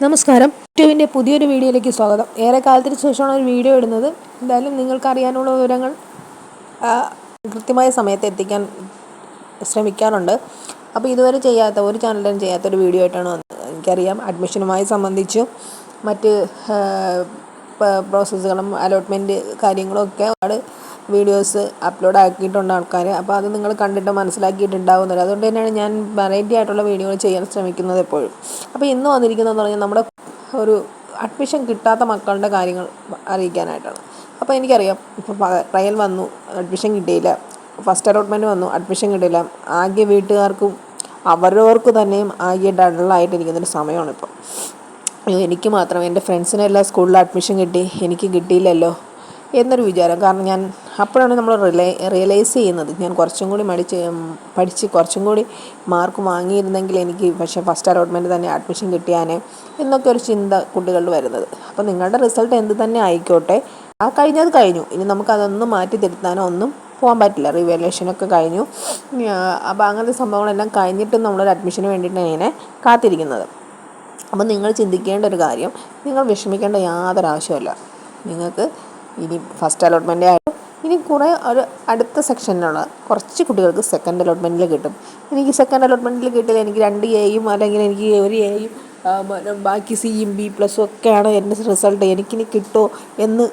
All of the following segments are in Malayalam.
നമസ്കാരം. യൂട്യൂബിൻ്റെ പുതിയൊരു വീഡിയോയിലേക്ക് സ്വാഗതം. ഏറെ കാലത്തിന് ശേഷമാണ് ഒരു വീഡിയോ ഇടുന്നത്. എന്തായാലും നിങ്ങൾക്ക് അറിയാനുള്ള വിവരങ്ങൾ കൃത്യമായ സമയത്ത് എത്തിക്കാൻ ശ്രമിക്കാറുണ്ട്. അപ്പോൾ ഇതുവരെ ചെയ്യാത്ത ഒരു ചാനലിലും ചെയ്യാത്തൊരു വീഡിയോ ആയിട്ടാണ് വന്നത്. എനിക്കറിയാം, അഡ്മിഷനുമായി സംബന്ധിച്ചും മറ്റ് പ്രോസസ്സുകളും അലോട്ട്മെൻറ്റ് കാര്യങ്ങളും ഒക്കെ ഒരുപാട് വീഡിയോസ് അപ്ലോഡ് ആക്കിയിട്ടുണ്ട് ആൾക്കാർ. അപ്പോൾ അത് നിങ്ങൾ കണ്ടിട്ട് മനസ്സിലാക്കിയിട്ടുണ്ടാവുന്നത്. അതുകൊണ്ട് തന്നെയാണ് ഞാൻ വെറൈറ്റി ആയിട്ടുള്ള വീഡിയോകൾ ചെയ്യാൻ ശ്രമിക്കുന്നത് എപ്പോഴും. അപ്പോൾ ഇന്ന് വന്നിരിക്കുന്നതെന്ന് പറഞ്ഞാൽ നമ്മുടെ ഒരു അഡ്മിഷൻ കിട്ടാത്ത മക്കളുടെ കാര്യങ്ങൾ അറിയിക്കാനായിട്ടാണ്. അപ്പോൾ എനിക്കറിയാം, ഇപ്പോൾ ട്രയൽ വന്നു, അഡ്മിഷൻ കിട്ടിയില്ല. ഫസ്റ്റ് അലോട്ട്മെൻറ്റ് വന്നു, അഡ്മിഷൻ കിട്ടിയില്ല. ആകെ വീട്ടുകാർക്കും അവരവർക്ക് തന്നെയും ആകെ ഡള്ളായിട്ടിരിക്കുന്നൊരു സമയമാണിപ്പോൾ. എനിക്ക് മാത്രം, എൻ്റെ ഫ്രണ്ട്സിനെല്ലാം സ്കൂളിൽ അഡ്മിഷൻ കിട്ടി, എനിക്ക് കിട്ടിയില്ലല്ലോ എന്നൊരു വിചാരം. കാരണം ഞാൻ അപ്പോഴാണ് നമ്മൾ റിയലൈസ് ചെയ്യുന്നത്, ഞാൻ കുറച്ചും കൂടി പഠിച്ച് കുറച്ചും കൂടി മാർക്ക് വാങ്ങിയിരുന്നെങ്കിൽ എനിക്ക് പക്ഷേ ഫസ്റ്റ് അലോട്ട്മെൻറ്റ് തന്നെ അഡ്മിഷൻ കിട്ടിയാനേ എന്നൊക്കെ ഒരു ചിന്ത കുട്ടികളിൽ വരുന്നത്. അപ്പോൾ നിങ്ങളുടെ റിസൾട്ട് എന്ത് തന്നെ ആയിക്കോട്ടെ, കഴിഞ്ഞത് കഴിഞ്ഞു. ഇനി നമുക്കതൊന്നും മാറ്റി തിരുത്താനോ ഒന്നും പോകാൻ പറ്റില്ല. റിവാലുവേഷനൊക്കെ കഴിഞ്ഞു. അപ്പോൾ അങ്ങനത്തെ സംഭവങ്ങളെല്ലാം കഴിഞ്ഞിട്ടും നമ്മളൊരു അഡ്മിഷന് വേണ്ടിയിട്ടാണ് ഇങ്ങനെ കാത്തിരിക്കുന്നത്. അപ്പോൾ നിങ്ങൾ ചിന്തിക്കേണ്ട ഒരു കാര്യം, നിങ്ങൾ വിഷമിക്കേണ്ട യാതൊരു ആവശ്യമില്ല. നിങ്ങൾക്ക് ഇനി ഫസ്റ്റ് അലോട്ട്മെൻറ്റ് ആയിട്ട് ഇനി കുറേ ഒരു അടുത്ത സെക്ഷനിലുള്ള കുറച്ച് കുട്ടികൾക്ക് സെക്കൻഡ് അലോട്ട്മെൻറ്റിൽ കിട്ടും. എനിക്ക് സെക്കൻഡ് അലോട്ട്മെൻറ്റിൽ കിട്ടില്ല, എനിക്ക് 2 Aയും അല്ലെങ്കിൽ എനിക്ക് 1 Aയും ബാക്കി Cയും B+ ഒക്കെയാണ് എൻ്റെ റിസൾട്ട്, എനിക്കിനി കിട്ടുമോ എന്ന്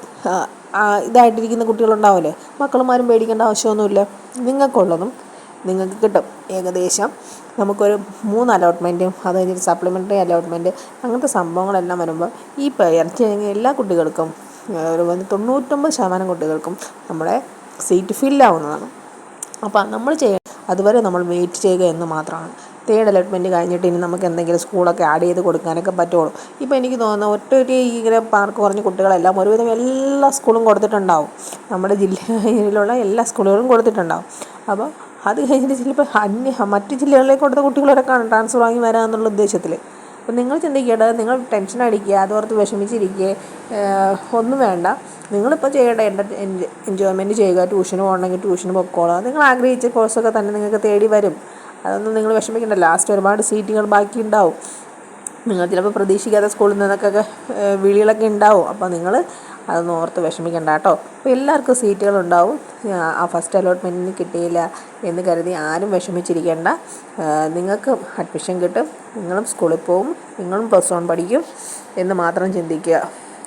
ഇതായിട്ടിരിക്കുന്ന കുട്ടികളുണ്ടാവില്ലേ. മക്കളുമാരും പേടിക്കേണ്ട ആവശ്യമൊന്നുമില്ല. നിങ്ങൾക്കുള്ളതും നിങ്ങൾക്ക് കിട്ടും. ഏകദേശം നമുക്കൊരു 3 അലോട്ട്മെൻറ്റും അത് കഴിഞ്ഞിട്ട് സപ്ലിമെൻ്ററി അലോട്ട്മെൻറ്റ് അങ്ങനത്തെ സംഭവങ്ങളെല്ലാം വരുമ്പോൾ ഈ എല്ലാ കുട്ടികൾക്കും ഒരു 99% കുട്ടികൾക്കും നമ്മുടെ സീറ്റ് ഫില്ലാവുന്നതാണ്. അപ്പോൾ നമ്മൾ അതുവരെ നമ്മൾ വെയിറ്റ് ചെയ്യുക എന്ന് മാത്രമാണ്. 3rd അലോട്ട്മെൻറ്റ് കഴിഞ്ഞിട്ട് ഇനി നമുക്ക് എന്തെങ്കിലും സ്കൂളൊക്കെ ആഡ് ചെയ്ത് കൊടുക്കാനൊക്കെ പറ്റുള്ളൂ. ഇപ്പോൾ എനിക്ക് തോന്നുന്നു ഒറ്റ ഇങ്ങനെ മാർക്ക് കുറഞ്ഞ കുട്ടികളെല്ലാം ഒരുവിധം എല്ലാ സ്കൂളും കൊടുത്തിട്ടുണ്ടാവും. നമ്മുടെ ജില്ലയിലുള്ള എല്ലാ സ്കൂളുകളും കൊടുത്തിട്ടുണ്ടാവും. അപ്പോൾ അത് കഴിഞ്ഞിട്ട് ചിലപ്പോൾ മറ്റ് ജില്ലകളിലേക്ക് കൊടുത്ത കുട്ടികളൊക്കെ ട്രാൻസ്ഫർ വാങ്ങി വരാമെന്നുള്ള ഉദ്ദേശത്തിൽ. അപ്പോൾ നിങ്ങൾ ചിന്തിക്കേണ്ടത്, നിങ്ങൾ ടെൻഷൻ അടിക്കുക, അതോർത്ത് വിഷമിച്ചിരിക്കുക ഒന്നും വേണ്ട. നിങ്ങളിപ്പോൾ ചെയ്യേണ്ട എൻജോയ്മെൻറ്റ് ചെയ്യുക. ട്യൂഷന് പോകണമെങ്കിൽ ട്യൂഷന് പൊക്കോളുക. നിങ്ങൾ ആഗ്രഹിച്ച കോഴ്സൊക്കെ തന്നെ നിങ്ങൾക്ക് തേടി വരും. അതൊന്നും നിങ്ങൾ വിഷമിക്കേണ്ട. ലാസ്റ്റ് ഒരുപാട് സീറ്റുകൾ ബാക്കി ഉണ്ടാവും. നിങ്ങൾ ചിലപ്പോൾ പ്രതീക്ഷിക്കാത്ത സ്കൂളിൽ നിന്നൊക്കെ വിളികളൊക്കെ ഉണ്ടാവും. അപ്പോൾ നിങ്ങൾ അതൊന്നും ഓർത്ത് വിഷമിക്കേണ്ട കേട്ടോ. അപ്പോൾ എല്ലാവർക്കും സീറ്റുകളുണ്ടാവും. ആ ഫസ്റ്റ് അലോട്ട്മെൻറ്റിന് കിട്ടിയില്ല എന്ന് കരുതി ആരും വിഷമിച്ചിരിക്കേണ്ട. നിങ്ങൾക്ക് അഡ്മിഷൻ കിട്ടും, നിങ്ങളും സ്കൂളിൽ പോവും, നിങ്ങളും +1 പഠിക്കും എന്ന് മാത്രം ചിന്തിക്കുക.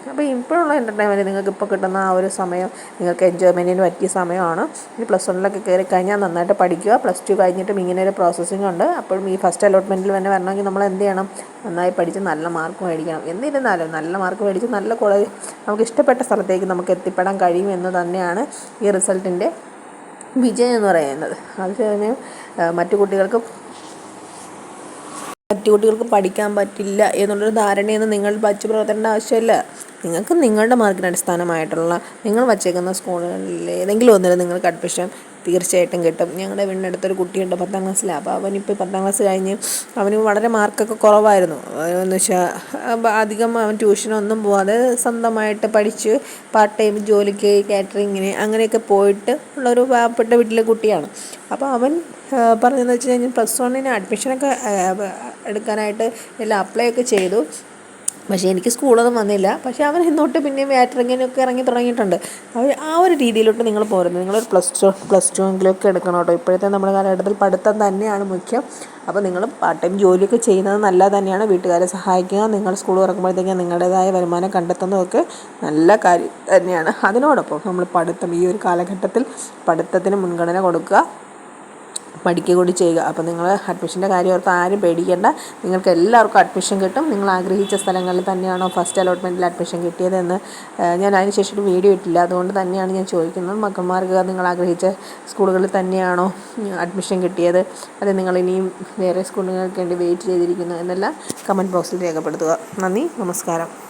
അപ്പോൾ ഇപ്പോഴുള്ള എൻ്റർടൈൻമെൻറ്റ് നിങ്ങൾക്ക് ഇപ്പോൾ കിട്ടുന്ന ആ ഒരു സമയം നിങ്ങൾക്ക് എൻജോയ്മെൻറ്റിന് പറ്റിയ സമയമാണ്. ഈ +1 കയറി കഴിഞ്ഞാൽ നന്നായിട്ട് പഠിക്കുക. +2 കഴിഞ്ഞിട്ടും ഇങ്ങനെ ഒരു പ്രോസസ്സിംഗ് ഉണ്ട്. അപ്പോഴും ഈ ഫസ്റ്റ് അലോട്ട്മെൻറ്റിൽ തന്നെ വരണമെങ്കിൽ നമ്മൾ എന്ത് ചെയ്യണം? നന്നായി പഠിച്ച് നല്ല മാർക്ക് മേടിക്കണം. എന്നിരുന്നാലും നല്ല മാർക്ക് മേടിച്ച് നല്ല കോളേജ്, നമുക്ക് ഇഷ്ടപ്പെട്ട സ്ഥലത്തേക്ക് നമുക്ക് എത്തിപ്പെടാൻ കഴിയും എന്ന് തന്നെയാണ് ഈ റിസൾട്ടിൻ്റെ വിജയം എന്ന് പറയുന്നത്. അത് തന്നെ മറ്റു കുട്ടികൾക്ക് പഠിക്കാൻ പറ്റില്ല എന്നുള്ളൊരു ധാരണയൊന്നും നിങ്ങൾ വച്ച് പുലർത്തേണ്ട ആവശ്യമില്ല. നിങ്ങൾക്ക് നിങ്ങളുടെ മാർക്കിന് അടിസ്ഥാനമായിട്ടുള്ള നിങ്ങൾ വച്ചേക്കുന്ന സ്കൂളുകളിൽ ഏതെങ്കിലും ഒന്നിൽ നിങ്ങൾക്ക് അഡ്മിഷൻ തീർച്ചയായിട്ടും കിട്ടും. ഞങ്ങളുടെ വീടിനടുത്തൊരു കുട്ടിയുണ്ട് 10ാം ക്ലാസ്സിൽ. അപ്പോൾ അവനിപ്പോൾ 10ാം ക്ലാസ് കഴിഞ്ഞ് അവന് വളരെ മാർക്കൊക്കെ കുറവായിരുന്നു. എന്ന് വെച്ചാൽ അധികം അവൻ ട്യൂഷനൊന്നും പോവാതെ സ്വന്തമായിട്ട് പഠിച്ച് പാർട്ട് ടൈം ജോലിക്ക്, കാറ്ററിങ്ങിന് അങ്ങനെയൊക്കെ പോയിട്ട് ഉള്ളൊരു പാവപ്പെട്ട വീട്ടിലെ കുട്ടിയാണ്. അപ്പോൾ അവൻ പറഞ്ഞതെന്ന് വെച്ച് കഴിഞ്ഞാൽ +1 അഡ്മിഷനൊക്കെ എടുക്കാനായിട്ട് എല്ലാം അപ്ലൈ ഒക്കെ ചെയ്തു. പക്ഷേ എനിക്ക് സ്കൂളൊന്നും വന്നില്ല. പക്ഷേ അവൻ ഇന്നോട്ട് പിന്നെയും കാറ്ററിങ്ങിനൊക്കെ ഇറങ്ങി തുടങ്ങിയിട്ടുണ്ട്. ആ ഒരു രീതിയിലോട്ട് നിങ്ങൾ പോരുന്നത്. നിങ്ങളൊരു +2 എങ്കിലുമൊക്കെ എടുക്കണം കേട്ടോ. ഇപ്പോഴത്തെ നമ്മുടെ കാലഘട്ടത്തിൽ പഠിത്തം തന്നെയാണ് മുഖ്യം. അപ്പോൾ നിങ്ങൾ പാർട്ട് ടൈം ജോലിയൊക്കെ ചെയ്യുന്നത് നല്ലത് തന്നെയാണ്. വീട്ടുകാരെ സഹായിക്കുക. നിങ്ങൾ സ്കൂൾ തുറക്കുമ്പോഴത്തേക്കും നിങ്ങളുടേതായ വരുമാനം കണ്ടെത്തുന്നതൊക്കെ നല്ല കാര്യം തന്നെയാണ്. അതിനോടൊപ്പം നമ്മൾ പഠിത്തം, ഈ ഒരു കാലഘട്ടത്തിൽ പഠിത്തത്തിന് മുൻഗണന കൊടുക്കുക, പഠിക്കുക കൂടി ചെയ്യുക. അപ്പോൾ നിങ്ങൾ അഡ്മിഷൻ്റെ കാര്യം ഓർത്ത് ആരും പേടിക്കേണ്ട. നിങ്ങൾക്ക് എല്ലാവർക്കും അഡ്മിഷൻ കിട്ടും. നിങ്ങൾ ആഗ്രഹിച്ച സ്ഥലങ്ങളിൽ തന്നെയാണോ ഫസ്റ്റ് അലോട്ട്മെൻറ്റിൽ അഡ്മിഷൻ കിട്ടിയതെന്ന് ഞാൻ അതിന് ശേഷം ഒരു വീഡിയോ ഇട്ടില്ല. അതുകൊണ്ട് തന്നെയാണ് ഞാൻ ചോദിക്കുന്നത്. മക്കന്മാർക്ക് നിങ്ങൾ ആഗ്രഹിച്ച സ്കൂളുകളിൽ തന്നെയാണോ അഡ്മിഷൻ കിട്ടിയത്? അത് നിങ്ങൾ ഇനിയും വേറെ സ്കൂളുകൾക്ക് വേണ്ടി വെയിറ്റ് ചെയ്തിരിക്കുന്നു എന്നെല്ലാം കമൻറ്റ് ബോക്സിൽ രേഖപ്പെടുത്തുക. നന്ദി, നമസ്കാരം.